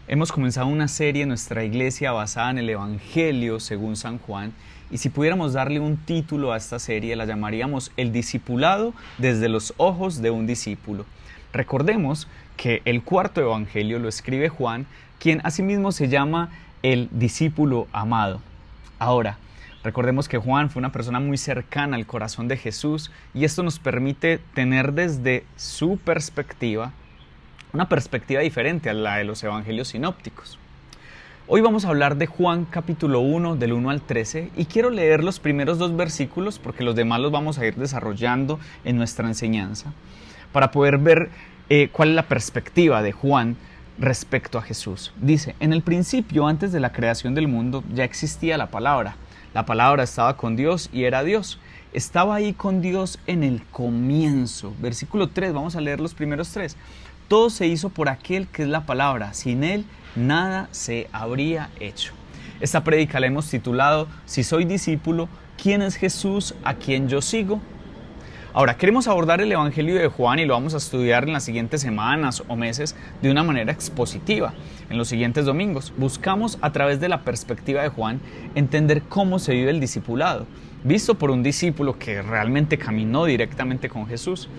Hemos comenzado una serie en nuestra iglesia basada en el Evangelio según San Juan, y si pudiéramos darle un título a esta serie, la llamaríamos El discipulado desde los ojos de un discípulo. Recordemos que el cuarto evangelio lo escribe Juan, quien asimismo se llama el discípulo amado. Ahora, recordemos que Juan fue una persona muy cercana al corazón de Jesús, y esto nos permite tener desde su perspectiva una perspectiva diferente a la de los evangelios sinópticos. Hoy vamos a hablar de Juan capítulo 1, del 1 al 13, y quiero leer los primeros dos versículos porque los demás los vamos a ir desarrollando en nuestra enseñanza, para poder ver cuál es la perspectiva de Juan respecto a Jesús. Dice: en el principio, antes de la creación del mundo, ya existía la palabra. La palabra estaba con Dios y era Dios. Estaba ahí con Dios en el comienzo. Versículo 3, vamos a leer los primeros tres. Todo se hizo por aquel que es la palabra. Sin él, nada se habría hecho. Esta prédica la hemos titulado: Si soy discípulo, ¿quién es Jesús a quien yo sigo? Ahora, queremos abordar el Evangelio de Juan y lo vamos a estudiar en las siguientes semanas o meses de una manera expositiva. En los siguientes domingos buscamos, a través de la perspectiva de Juan, entender cómo se vive el discipulado, visto por un discípulo que realmente caminó directamente con Jesús.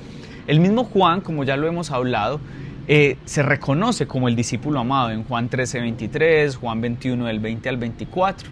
El mismo Juan, como ya lo hemos hablado, se reconoce como el discípulo amado en Juan 13:23, Juan 21 del 20 al 24.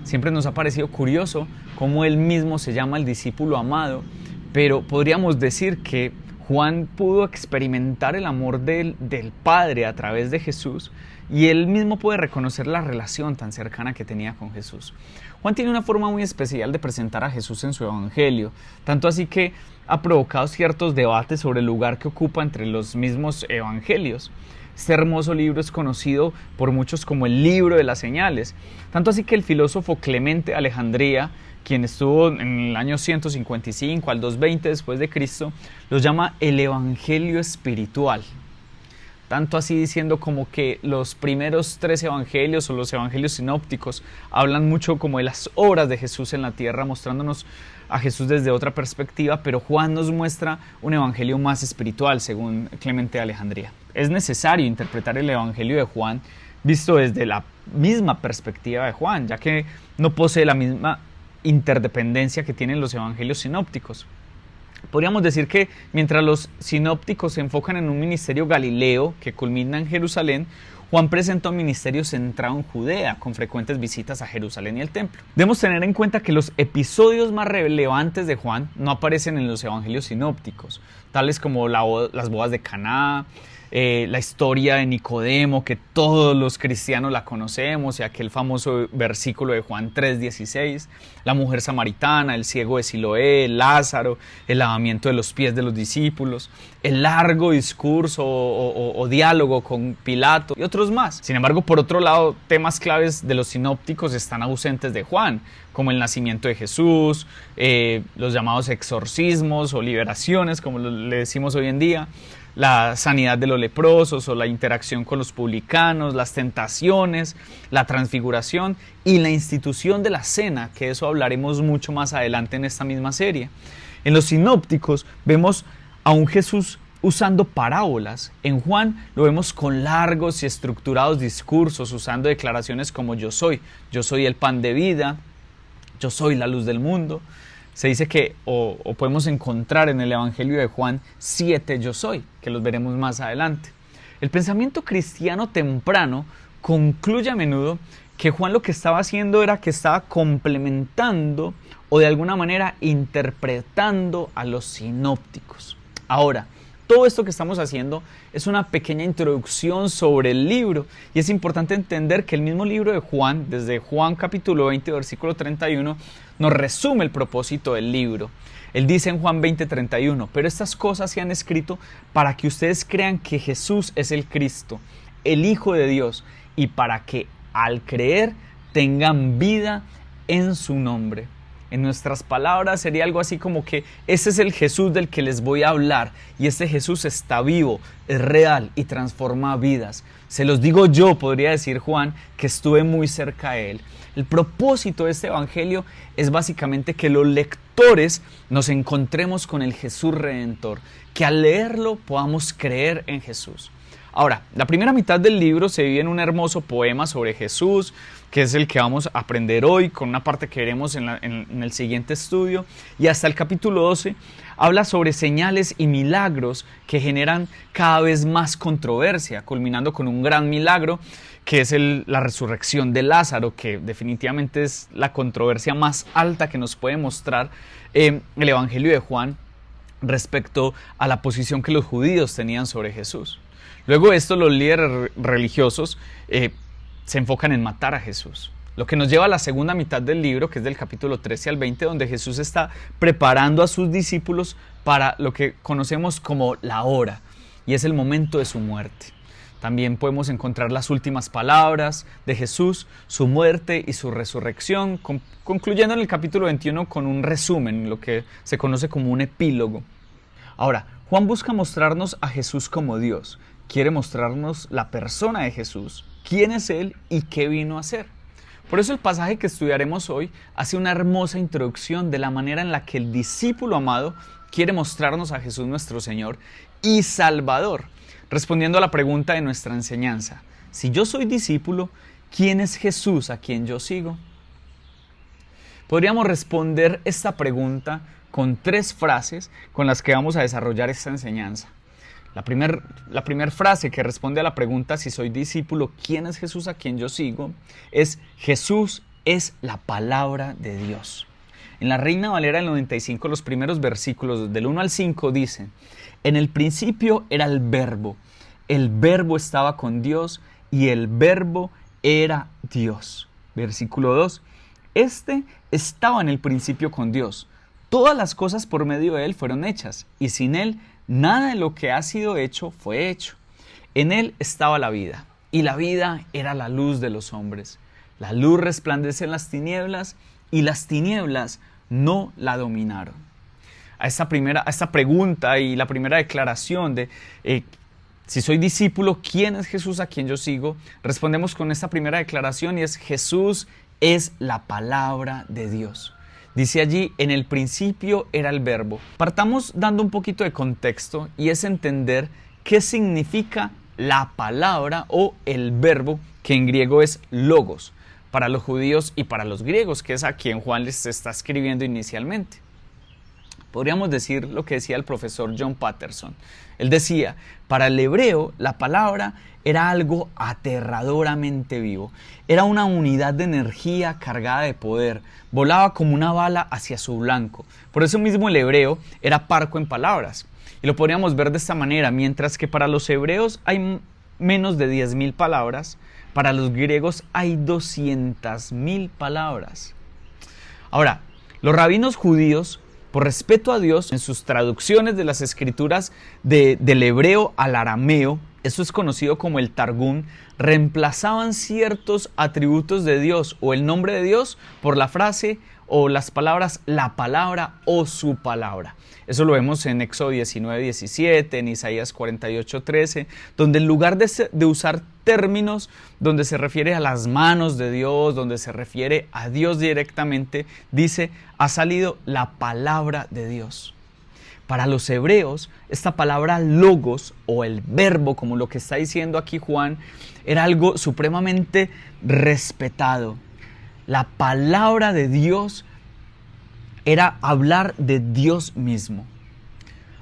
Siempre nos ha parecido curioso cómo él mismo se llama el discípulo amado, pero podríamos decir que Juan pudo experimentar el amor del Padre a través de Jesús, y él mismo puede reconocer la relación tan cercana que tenía con Jesús. Juan tiene una forma muy especial de presentar a Jesús en su evangelio, tanto así que ha provocado ciertos debates sobre el lugar que ocupa entre los mismos evangelios. Este hermoso libro es conocido por muchos como el libro de las señales, tanto así que el filósofo Clemente de Alejandría, quien estuvo en el año 155 al 220 después de Cristo, lo llama el evangelio espiritual. Tanto así diciendo como que los primeros tres evangelios o los evangelios sinópticos hablan mucho como de las obras de Jesús en la tierra, mostrándonos a Jesús desde otra perspectiva, pero Juan nos muestra un evangelio más espiritual, según Clemente de Alejandría. Es necesario interpretar el evangelio de Juan visto desde la misma perspectiva de Juan, ya que no posee la misma interdependencia que tienen los evangelios sinópticos. Podríamos decir que mientras los sinópticos se enfocan en un ministerio galileo que culmina en Jerusalén, Juan presenta un ministerio centrado en Judea, con frecuentes visitas a Jerusalén y el templo. Debemos tener en cuenta que los episodios más relevantes de Juan no aparecen en los evangelios sinópticos, tales como las bodas de Caná, la historia de Nicodemo, que todos los cristianos la conocemos, y aquel famoso versículo de Juan 3:16, la mujer samaritana, el ciego de Siloé, Lázaro, el lavamiento de los pies de los discípulos, el largo discurso o diálogo con Pilato y otros más. Sin embargo, por otro lado, temas claves de los sinópticos están ausentes de Juan, como el nacimiento de Jesús, los llamados exorcismos o liberaciones, como le decimos hoy en día, la sanidad de los leprosos o la interacción con los publicanos, las tentaciones, la transfiguración y la institución de la cena, que de eso hablaremos mucho más adelante en esta misma serie. En los sinópticos vemos a un Jesús usando parábolas. En Juan lo vemos con largos y estructurados discursos, usando declaraciones como yo soy el pan de vida, yo soy la luz del mundo. Se dice que, o podemos encontrar en el Evangelio de Juan 7 yo soy, que los veremos más adelante. El pensamiento cristiano temprano concluye a menudo que Juan lo que estaba haciendo era que estaba complementando o de alguna manera interpretando a los sinópticos. Ahora, todo esto que estamos haciendo es una pequeña introducción sobre el libro, y es importante entender que el mismo libro de Juan, desde Juan capítulo 20, versículo 31, nos resume el propósito del libro. Él dice en Juan 20:31, pero estas cosas se han escrito para que ustedes crean que Jesús es el Cristo, el Hijo de Dios, y para que al creer tengan vida en su nombre. En nuestras palabras sería algo así como que ese es el Jesús del que les voy a hablar, y este Jesús está vivo, es real y transforma vidas. Se los digo yo, podría decir Juan, que estuve muy cerca de él. El propósito de este evangelio es básicamente que los lectores nos encontremos con el Jesús Redentor, que al leerlo podamos creer en Jesús. Ahora, la primera mitad del libro se divide en un hermoso poema sobre Jesús, que es el que vamos a aprender hoy, con una parte que veremos en el siguiente estudio, y hasta el capítulo 12 habla sobre señales y milagros que generan cada vez más controversia, culminando con un gran milagro, que es la resurrección de Lázaro, que definitivamente es la controversia más alta que nos puede mostrar el Evangelio de Juan respecto a la posición que los judíos tenían sobre Jesús. Luego de esto, los líderes religiosos se enfocan en matar a Jesús. Lo que nos lleva a la segunda mitad del libro, que es del capítulo 13 al 20, donde Jesús está preparando a sus discípulos para lo que conocemos como la hora, y es el momento de su muerte. También podemos encontrar las últimas palabras de Jesús, su muerte y su resurrección, concluyendo en el capítulo 21 con un resumen, lo que se conoce como un epílogo. Ahora, Juan busca mostrarnos a Jesús como Dios. Quiere mostrarnos la persona de Jesús, quién es Él y qué vino a hacer. Por eso el pasaje que estudiaremos hoy hace una hermosa introducción de la manera en la que el discípulo amado quiere mostrarnos a Jesús nuestro Señor y Salvador, respondiendo a la pregunta de nuestra enseñanza: si yo soy discípulo, ¿quién es Jesús a quien yo sigo? Podríamos responder esta pregunta con 3 frases con las que vamos a desarrollar esta enseñanza. La primera frase que responde a la pregunta si soy discípulo, ¿quién es Jesús a quien yo sigo? Es: Jesús es la palabra de Dios. En la Reina Valera del 95, los primeros versículos del 1 al 5 dicen: en el principio era el Verbo estaba con Dios y el Verbo era Dios. Versículo 2: este estaba en el principio con Dios. Todas las cosas por medio de Él fueron hechas, y sin Él nada de lo que ha sido hecho fue hecho. En Él estaba la vida, y la vida era la luz de los hombres. La luz resplandece en las tinieblas, y las tinieblas no la dominaron. A esta pregunta y la primera declaración de si soy discípulo, ¿quién es Jesús a quien yo sigo?, respondemos con esta primera declaración, y es: Jesús es la palabra de Dios. Dice allí: en el principio era el Verbo. Partamos dando un poquito de contexto, y es entender qué significa la palabra o el verbo, que en griego es logos, para los judíos y para los griegos, que es a quien Juan les está escribiendo inicialmente. Podríamos decir lo que decía el profesor John Patterson. Él decía: para el hebreo, la palabra era algo aterradoramente vivo. Era una unidad de energía cargada de poder. Volaba como una bala hacia su blanco. Por eso mismo el hebreo era parco en palabras. Y lo podríamos ver de esta manera: mientras que para los hebreos hay menos de 10.000 palabras, para los griegos hay 200.000 palabras. Ahora, los rabinos judíos, por respeto a Dios, en sus traducciones de las escrituras del hebreo al arameo, eso es conocido como el Targum, reemplazaban ciertos atributos de Dios o el nombre de Dios por la frase o las palabras la palabra o su palabra. Eso lo vemos en Éxodo 19:17, en Isaías 48:13, donde en lugar de usar términos donde se refiere a las manos de Dios, donde se refiere a Dios directamente, dice: ha salido la palabra de Dios. Para los hebreos, esta palabra logos o el verbo, como lo que está diciendo aquí Juan, era algo supremamente respetado. La palabra de Dios era hablar de Dios mismo.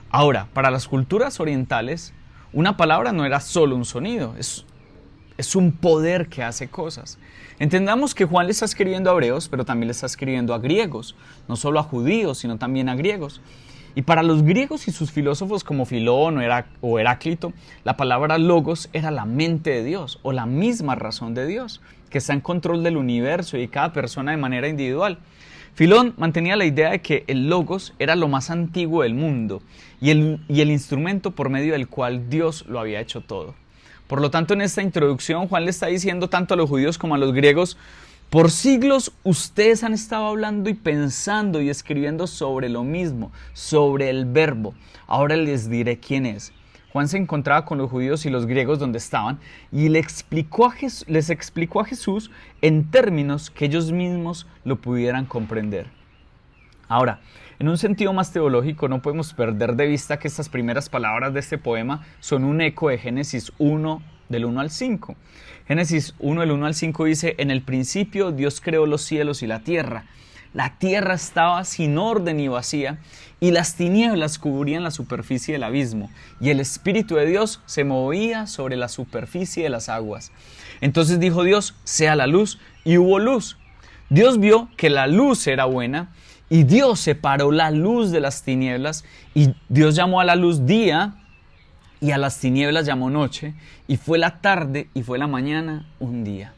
Ahora, para las culturas orientales, una palabra no era solo un sonido, es un poder que hace cosas. Entendamos que Juan le está escribiendo a hebreos, pero también le está escribiendo a griegos, no solo a judíos, sino también a griegos. Y para los griegos y sus filósofos como Filón o Heráclito, la palabra logos era la mente de Dios o la misma razón de Dios, que está en control del universo y de cada persona de manera individual. Filón mantenía la idea de que el logos era lo más antiguo del mundo y el instrumento por medio del cual Dios lo había hecho todo. Por lo tanto, en esta introducción, Juan le está diciendo tanto a los judíos como a los griegos: por siglos ustedes han estado hablando y pensando y escribiendo sobre lo mismo, sobre el verbo. Ahora les diré quién es. Juan se encontraba con los judíos y los griegos donde estaban y les explicó a Jesús en términos que ellos mismos lo pudieran comprender. Ahora, en un sentido más teológico, no podemos perder de vista que estas primeras palabras de este poema son un eco de Génesis 1, del 1 al 5. Génesis 1, del 1 al 5 dice: en el principio Dios creó los cielos y la tierra. La tierra estaba sin orden y vacía, y las tinieblas cubrían la superficie del abismo, y el Espíritu de Dios se movía sobre la superficie de las aguas. Entonces dijo Dios: sea la luz, y hubo luz. Dios vio que la luz era buena, y Dios separó la luz de las tinieblas, y Dios llamó a la luz día, y a las tinieblas llamó noche, y fue la tarde y fue la mañana un día.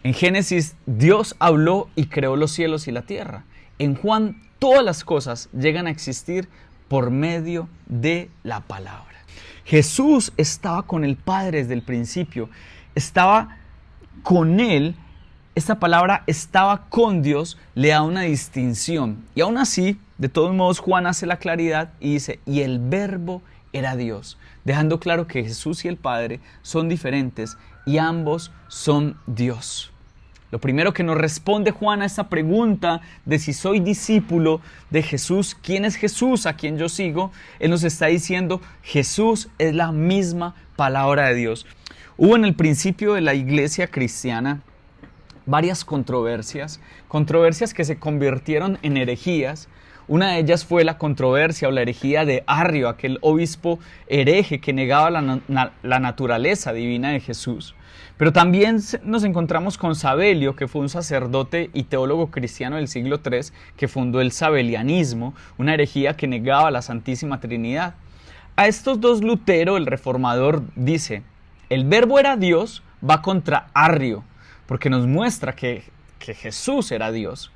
En Génesis, Dios habló y creó los cielos y la tierra. En Juan, todas las cosas llegan a existir por medio de la palabra. Jesús estaba con el Padre desde el principio, estaba con Él. Esta palabra estaba con Dios le da una distinción. Y aún así, de todos modos, Juan hace la claridad y dice: y el Verbo era Dios, dejando claro que Jesús y el Padre son diferentes y ambos son Dios. Lo primero que nos responde Juan a esta pregunta de si soy discípulo de Jesús, ¿quién es Jesús a quien yo sigo? Él nos está diciendo: Jesús es la misma palabra de Dios. Hubo en el principio de la iglesia cristiana varias controversias que se convirtieron en herejías. Una de ellas fue la controversia o la herejía de Arrio, aquel obispo hereje que negaba la naturaleza divina de Jesús. Pero también nos encontramos con Sabelio, que fue un sacerdote y teólogo cristiano del siglo III, que fundó el sabelianismo, una herejía que negaba la Santísima Trinidad. A estos dos Lutero, el reformador, dice: el Verbo era Dios, va contra Arrio, porque nos muestra que Jesús era Dios.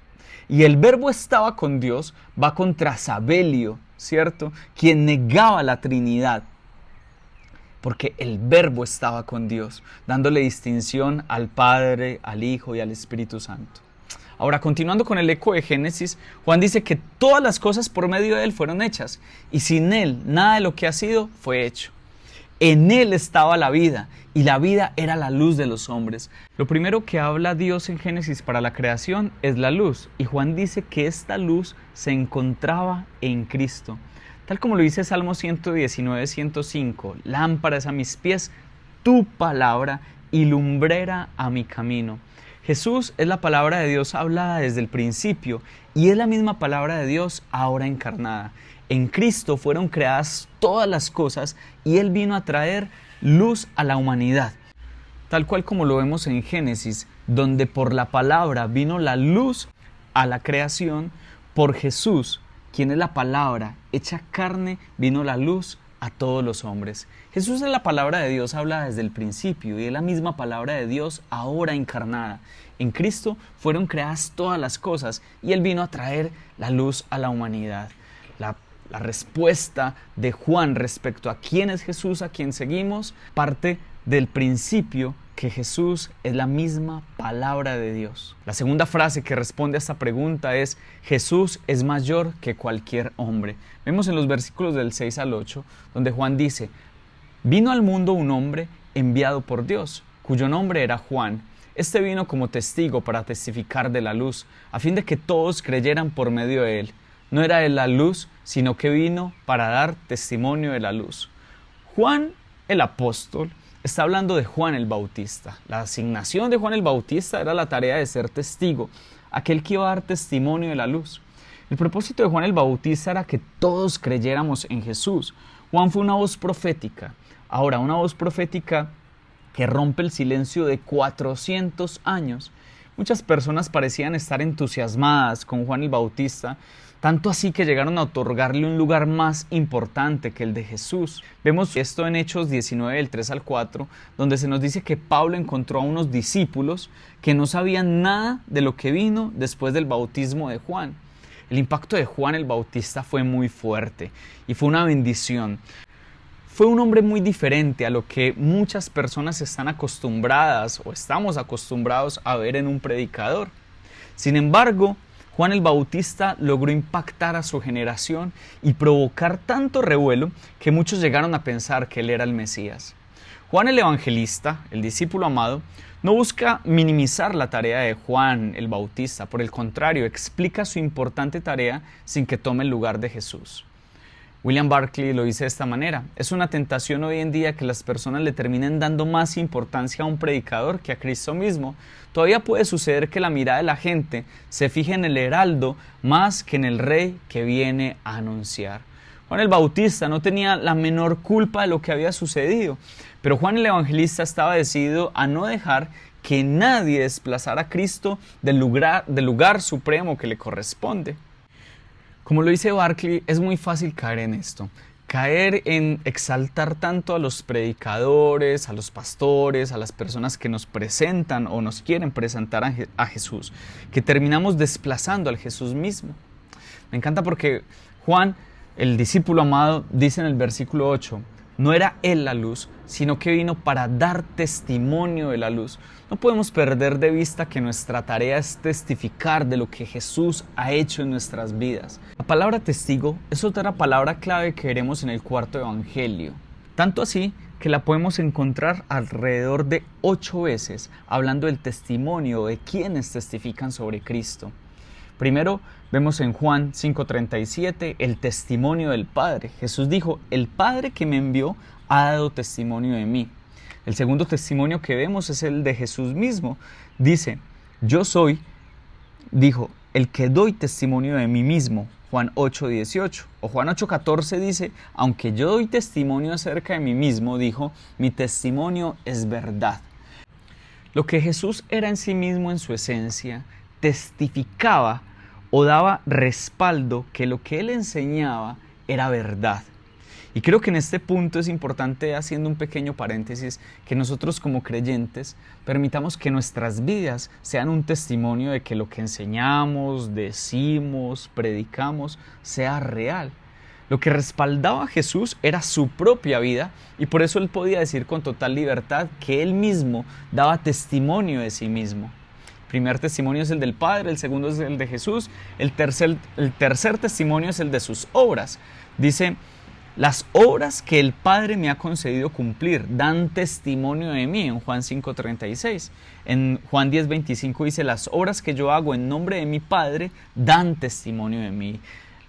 Y el Verbo estaba con Dios, va contra Sabelio, ¿cierto? Quien negaba la Trinidad. Porque el Verbo estaba con Dios, dándole distinción al Padre, al Hijo y al Espíritu Santo. Ahora, continuando con el eco de Génesis, Juan dice que todas las cosas por medio de Él fueron hechas, y sin Él nada de lo que ha sido fue hecho. En Él estaba la vida, y la vida era la luz de los hombres. Lo primero que habla Dios en Génesis para la creación es la luz, y Juan dice que esta luz se encontraba en Cristo. Tal como lo dice Salmo 119, 105, lámpara es a mis pies tu palabra y lumbrera a mi camino. Jesús es la palabra de Dios hablada desde el principio y es la misma palabra de Dios ahora encarnada. En Cristo fueron creadas todas las cosas y Él vino a traer luz a la humanidad. Tal cual como lo vemos en Génesis, donde por la palabra vino la luz a la creación, por Jesús, quien es la palabra hecha carne, vino la luz a todos los hombres. Jesús es la palabra de Dios hablada desde el principio y es la misma palabra de Dios ahora encarnada. En Cristo fueron creadas todas las cosas y Él vino a traer la luz a la humanidad. La respuesta de Juan respecto a quién es Jesús, a quien seguimos, parte del principio que Jesús es la misma palabra de Dios. La segunda frase que responde a esta pregunta es: Jesús es mayor que cualquier hombre. Vemos en los versículos del 6 al 8, donde Juan dice: vino al mundo un hombre enviado por Dios, cuyo nombre era Juan. Este vino como testigo para testificar de la luz, a fin de que todos creyeran por medio de él. No era él la luz, sino que vino para dar testimonio de la luz. Juan el apóstol está hablando de Juan el Bautista. La asignación de Juan el Bautista era la tarea de ser testigo, aquel que iba a dar testimonio de la luz. El propósito de Juan el Bautista era que todos creyéramos en Jesús. Juan fue una voz profética. Ahora, una voz profética que rompe el silencio de 400 años. Muchas personas parecían estar entusiasmadas con Juan el Bautista, tanto así que llegaron a otorgarle un lugar más importante que el de Jesús. Vemos esto en Hechos 19, del 3 al 4, donde se nos dice que Pablo encontró a unos discípulos que no sabían nada de lo que vino después del bautismo de Juan. El impacto de Juan el Bautista fue muy fuerte y fue una bendición. Fue un hombre muy diferente a lo que muchas personas están acostumbradas o estamos acostumbrados a ver en un predicador. Sin embargo, Juan el Bautista logró impactar a su generación y provocar tanto revuelo que muchos llegaron a pensar que él era el Mesías. Juan el Evangelista, el discípulo amado, no busca minimizar la tarea de Juan el Bautista, por el contrario, explica su importante tarea sin que tome el lugar de Jesús. William Barclay lo dice de esta manera: es una tentación hoy en día que las personas le terminen dando más importancia a un predicador que a Cristo mismo. Todavía puede suceder que la mirada de la gente se fije en el heraldo más que en el rey que viene a anunciar. Juan el Bautista no tenía la menor culpa de lo que había sucedido, pero Juan el Evangelista estaba decidido a no dejar que nadie desplazara a Cristo del lugar supremo que le corresponde. Como lo dice Barclay, es muy fácil caer en esto, caer en exaltar tanto a los predicadores, a los pastores, a las personas que nos presentan o nos quieren presentar a Jesús, que terminamos desplazando al Jesús mismo. Me encanta porque Juan, el discípulo amado, dice en el versículo 8, no era Él la luz, sino que vino para dar testimonio de la luz. No podemos perder de vista que nuestra tarea es testificar de lo que Jesús ha hecho en nuestras vidas. La palabra testigo es otra palabra clave que veremos en el cuarto evangelio. Tanto así que la podemos encontrar alrededor de 8 veces, hablando del testimonio de quienes testifican sobre Cristo. Primero, vemos en Juan 5:37 el testimonio del Padre. Jesús dijo: el Padre que me envió ha dado testimonio de mí. El segundo testimonio que vemos es el de Jesús mismo. Dice: yo soy, dijo, el que doy testimonio de mí mismo. Juan 8:18. O Juan 8:14 dice: aunque yo doy testimonio acerca de mí mismo, dijo, mi testimonio es verdad. Lo que Jesús era en sí mismo en su esencia, testificaba o daba respaldo que lo que él enseñaba era verdad. Y creo que en este punto es importante, haciendo un pequeño paréntesis, que nosotros como creyentes permitamos que nuestras vidas sean un testimonio de que lo que enseñamos, decimos, predicamos, sea real. Lo que respaldaba a Jesús era su propia vida, y por eso él podía decir con total libertad que él mismo daba testimonio de sí mismo. El primer testimonio es el del Padre, el segundo es el de Jesús, el tercer testimonio es el de sus obras. Dice: las obras que el Padre me ha concedido cumplir dan testimonio de mí, en Juan 5:36. En Juan 10:25 dice: las obras que yo hago en nombre de mi Padre dan testimonio de mí.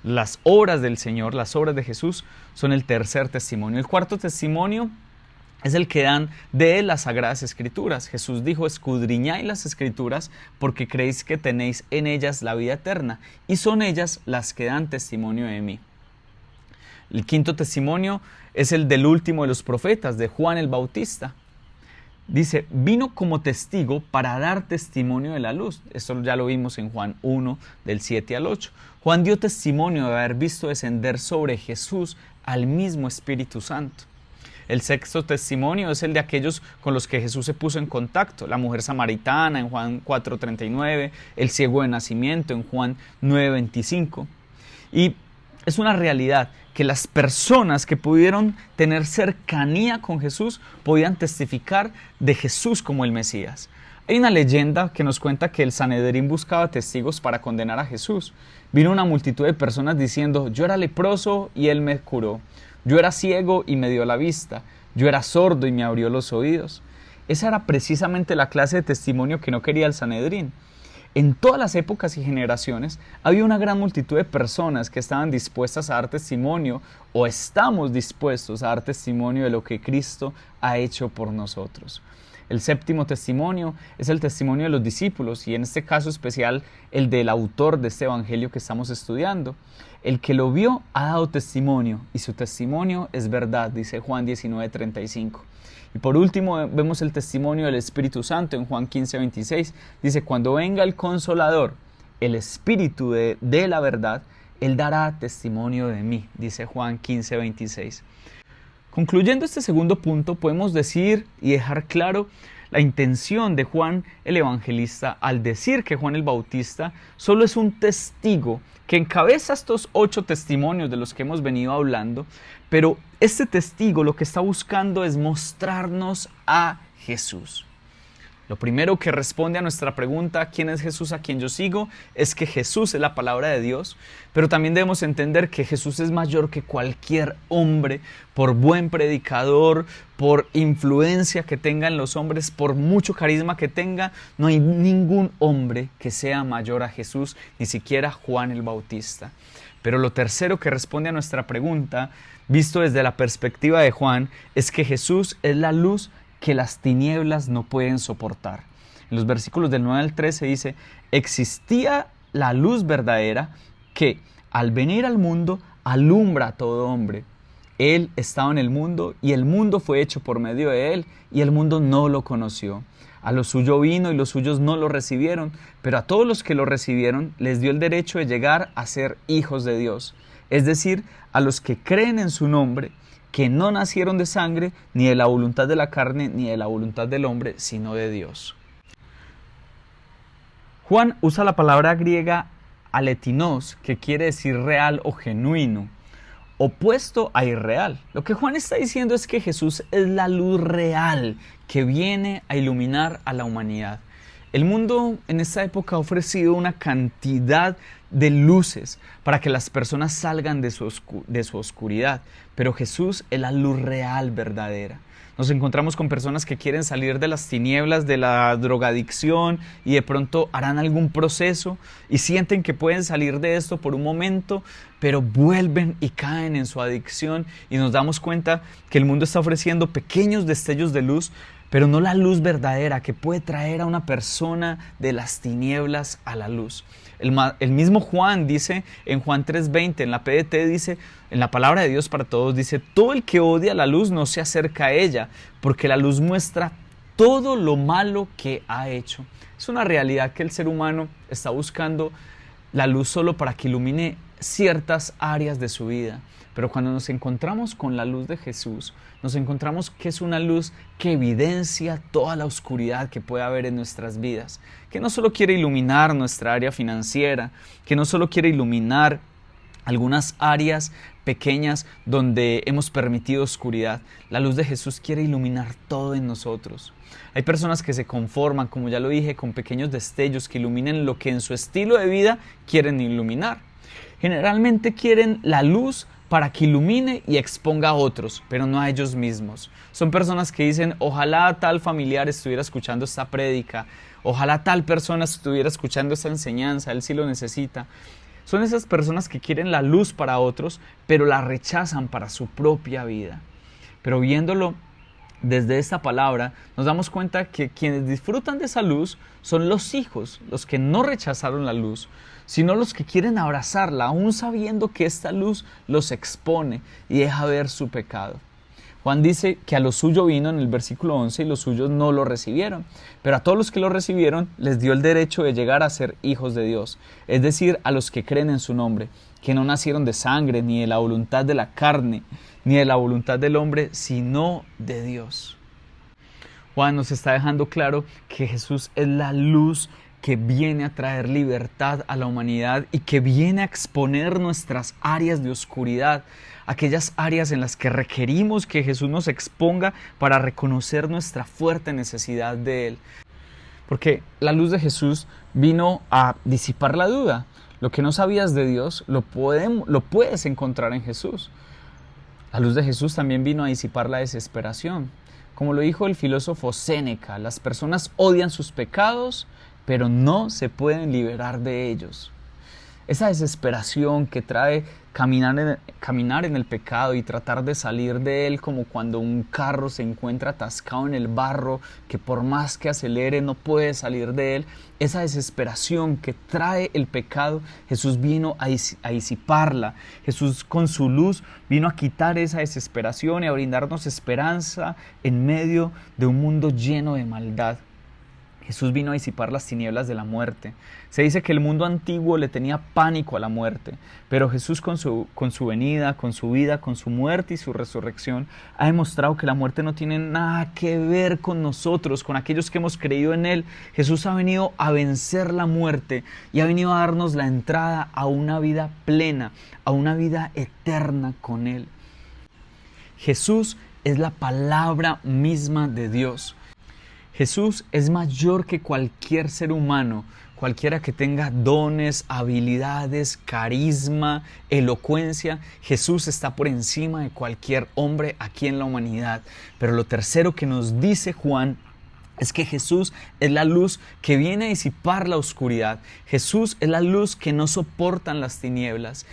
Las obras del Señor, las obras de Jesús, son el tercer testimonio. El cuarto testimonio es el que dan de las Sagradas Escrituras. Jesús dijo: escudriñáis las Escrituras porque creéis que tenéis en ellas la vida eterna, y son ellas las que dan testimonio de mí. El quinto testimonio es el del último de los profetas, de Juan el Bautista. Dice: vino como testigo para dar testimonio de la luz. Esto ya lo vimos en Juan 1, del 7 al 8. Juan dio testimonio de haber visto descender sobre Jesús al mismo Espíritu Santo. El sexto testimonio es el de aquellos con los que Jesús se puso en contacto. La mujer samaritana en Juan 4:39, el ciego de nacimiento en Juan 9:25. Y es una realidad que las personas que pudieron tener cercanía con Jesús podían testificar de Jesús como el Mesías. Hay una leyenda que nos cuenta que el Sanedrín buscaba testigos para condenar a Jesús. Vino una multitud de personas diciendo: yo era leproso y él me curó. Yo era ciego y me dio la vista. Yo era sordo y me abrió los oídos. Esa era precisamente la clase de testimonio que no quería el Sanedrín. En todas las épocas y generaciones había una gran multitud de personas que estaban dispuestas a dar testimonio, o estamos dispuestos a dar testimonio de lo que Cristo ha hecho por nosotros. El séptimo testimonio es el testimonio de los discípulos, y en este caso especial el del autor de este evangelio que estamos estudiando. El que lo vio ha dado testimonio, y su testimonio es verdad, dice Juan 19:35. Y por último vemos el testimonio del Espíritu Santo en Juan 15:26. Dice: cuando venga el Consolador, el Espíritu de la verdad, Él dará testimonio de mí, dice Juan 15:26. Concluyendo este segundo punto, podemos decir y dejar claro la intención de Juan el Evangelista al decir que Juan el Bautista solo es un testigo que encabeza estos 8 testimonios de los que hemos venido hablando, pero este testigo lo que está buscando es mostrarnos a Jesús. Lo primero que responde a nuestra pregunta, ¿quién es Jesús a quien yo sigo?, es que Jesús es la palabra de Dios, pero también debemos entender que Jesús es mayor que cualquier hombre, por buen predicador, por influencia que tengan los hombres, por mucho carisma que tenga, no hay ningún hombre que sea mayor a Jesús, ni siquiera Juan el Bautista. Pero lo tercero que responde a nuestra pregunta, visto desde la perspectiva de Juan, es que Jesús es la luz que las tinieblas no pueden soportar. En los versículos del 9 al 13 dice, existía la luz verdadera que al venir al mundo alumbra a todo hombre. Él estaba en el mundo y el mundo fue hecho por medio de él y el mundo no lo conoció. A lo suyo vino y los suyos no lo recibieron, pero a todos los que lo recibieron les dio el derecho de llegar a ser hijos de Dios, es decir, a los que creen en su nombre, que no nacieron de sangre, ni de la voluntad de la carne, ni de la voluntad del hombre, sino de Dios. Juan usa la palabra griega aletinos, que quiere decir real o genuino, opuesto a irreal. Lo que Juan está diciendo es que Jesús es la luz real que viene a iluminar a la humanidad. El mundo en esta época ha ofrecido una cantidad de luces para que las personas salgan de su oscuridad, pero Jesús es la luz real, verdadera. Nos encontramos con personas que quieren salir de las tinieblas, de la drogadicción y de pronto harán algún proceso y sienten que pueden salir de esto por un momento, pero vuelven y caen en su adicción y nos damos cuenta que el mundo está ofreciendo pequeños destellos de luz, pero no la luz verdadera que puede traer a una persona de las tinieblas a la luz. El mismo Juan dice en Juan 3:20, en la PDT dice, en la palabra de Dios para todos, dice, todo el que odia la luz no se acerca a ella, porque la luz muestra todo lo malo que ha hecho. Es una realidad que el ser humano está buscando la luz solo para que ilumine ciertas áreas de su vida. Pero cuando nos encontramos con la luz de Jesús, nos encontramos que es una luz que evidencia toda la oscuridad que puede haber en nuestras vidas, que no solo quiere iluminar nuestra área financiera, que no solo quiere iluminar algunas áreas pequeñas donde hemos permitido oscuridad. La luz de Jesús quiere iluminar todo en nosotros. Hay personas que se conforman, como ya lo dije, con pequeños destellos que iluminen lo que en su estilo de vida quieren iluminar. Generalmente quieren la luz para que ilumine y exponga a otros, pero no a ellos mismos. Son personas que dicen, ojalá tal familiar estuviera escuchando esta prédica, ojalá tal persona estuviera escuchando esta enseñanza, él sí lo necesita. Son esas personas que quieren la luz para otros, pero la rechazan para su propia vida. Pero viéndolo desde esta palabra, nos damos cuenta que quienes disfrutan de esa luz son los hijos, los que no rechazaron la luz, sino los que quieren abrazarla, aún sabiendo que esta luz los expone y deja ver su pecado. Juan dice que a lo suyo vino en el versículo 11 y los suyos no lo recibieron, pero a todos los que lo recibieron les dio el derecho de llegar a ser hijos de Dios, es decir, a los que creen en su nombre, que no nacieron de sangre, ni de la voluntad de la carne, ni de la voluntad del hombre, sino de Dios. Juan nos está dejando claro que Jesús es la luz que viene a traer libertad a la humanidad y que viene a exponer nuestras áreas de oscuridad, aquellas áreas en las que requerimos que Jesús nos exponga para reconocer nuestra fuerte necesidad de Él. Porque la luz de Jesús vino a disipar la duda. Lo que no sabías de Dios lo puedes encontrar en Jesús. La luz de Jesús también vino a disipar la desesperación. Como lo dijo el filósofo Séneca, las personas odian sus pecados, pero no se pueden liberar de ellos. Esa desesperación que trae caminar en el pecado y tratar de salir de él, como cuando un carro se encuentra atascado en el barro, que por más que acelere no puede salir de él. Esa desesperación que trae el pecado, Jesús vino a disiparla. Jesús con su luz vino a quitar esa desesperación y a brindarnos esperanza en medio de un mundo lleno de maldad. Jesús vino a disipar las tinieblas de la muerte. Se dice que el mundo antiguo le tenía pánico a la muerte, pero Jesús con su venida, con su vida, con su muerte y su resurrección, ha demostrado que la muerte no tiene nada que ver con nosotros, con aquellos que hemos creído en Él. Jesús ha venido a vencer la muerte y ha venido a darnos la entrada a una vida plena, a una vida eterna con Él. Jesús es la palabra misma de Dios. Jesús es mayor que cualquier ser humano, cualquiera que tenga dones, habilidades, carisma, elocuencia. Jesús está por encima de cualquier hombre aquí en la humanidad. Pero lo tercero que nos dice Juan es que Jesús es la luz que viene a disipar la oscuridad. Jesús es la luz que no soportan las tinieblas.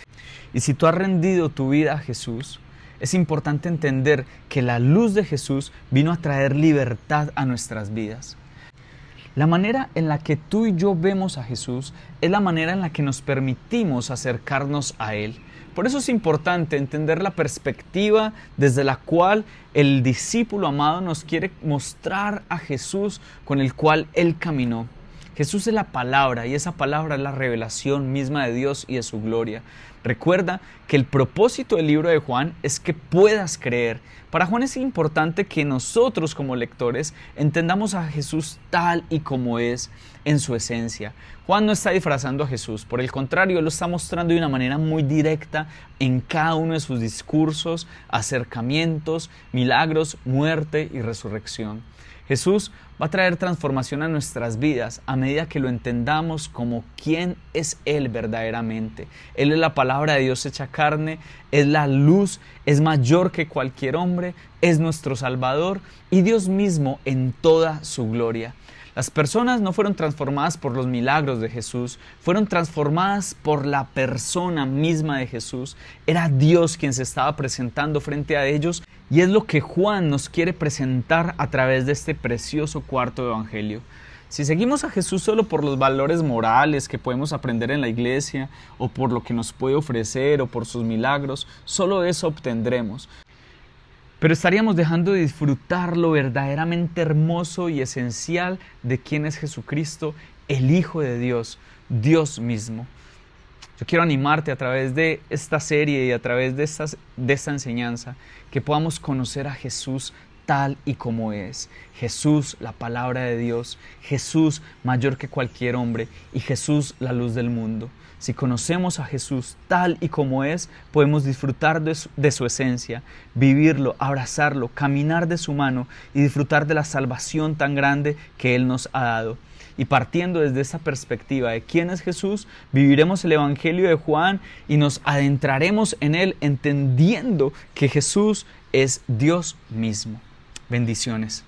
Y si tú has rendido tu vida a Jesús, es importante entender que la luz de Jesús vino a traer libertad a nuestras vidas. La manera en la que tú y yo vemos a Jesús es la manera en la que nos permitimos acercarnos a Él. Por eso es importante entender la perspectiva desde la cual el discípulo amado nos quiere mostrar a Jesús con el cual Él caminó. Jesús es la palabra y esa palabra es la revelación misma de Dios y de su gloria. Recuerda que el propósito del libro de Juan es que puedas creer. Para Juan es importante que nosotros como lectores entendamos a Jesús tal y como es en su esencia. Juan no está disfrazando a Jesús, por el contrario, él lo está mostrando de una manera muy directa en cada uno de sus discursos, acercamientos, milagros, muerte y resurrección. Jesús va a traer transformación a nuestras vidas a medida que lo entendamos como quién es Él verdaderamente. Él es la palabra de Dios hecha carne, es la luz, es mayor que cualquier hombre, es nuestro Salvador y Dios mismo en toda su gloria. Las personas no fueron transformadas por los milagros de Jesús, fueron transformadas por la persona misma de Jesús. Era Dios quien se estaba presentando frente a ellos y es lo que Juan nos quiere presentar a través de este precioso cuarto evangelio. Si seguimos a Jesús solo por los valores morales que podemos aprender en la iglesia o por lo que nos puede ofrecer o por sus milagros, solo eso obtendremos. Pero estaríamos dejando de disfrutar lo verdaderamente hermoso y esencial de quién es Jesucristo, el Hijo de Dios, Dios mismo. Yo quiero animarte a través de esta serie y a través de esta enseñanza que podamos conocer a Jesús tal y como es. Jesús, la palabra de Dios, Jesús mayor que cualquier hombre y Jesús, la luz del mundo. Si conocemos a Jesús tal y como es, podemos disfrutar de su esencia, vivirlo, abrazarlo, caminar de su mano y disfrutar de la salvación tan grande que Él nos ha dado. Y partiendo desde esa perspectiva de quién es Jesús, viviremos el Evangelio de Juan y nos adentraremos en él entendiendo que Jesús es Dios mismo. Bendiciones.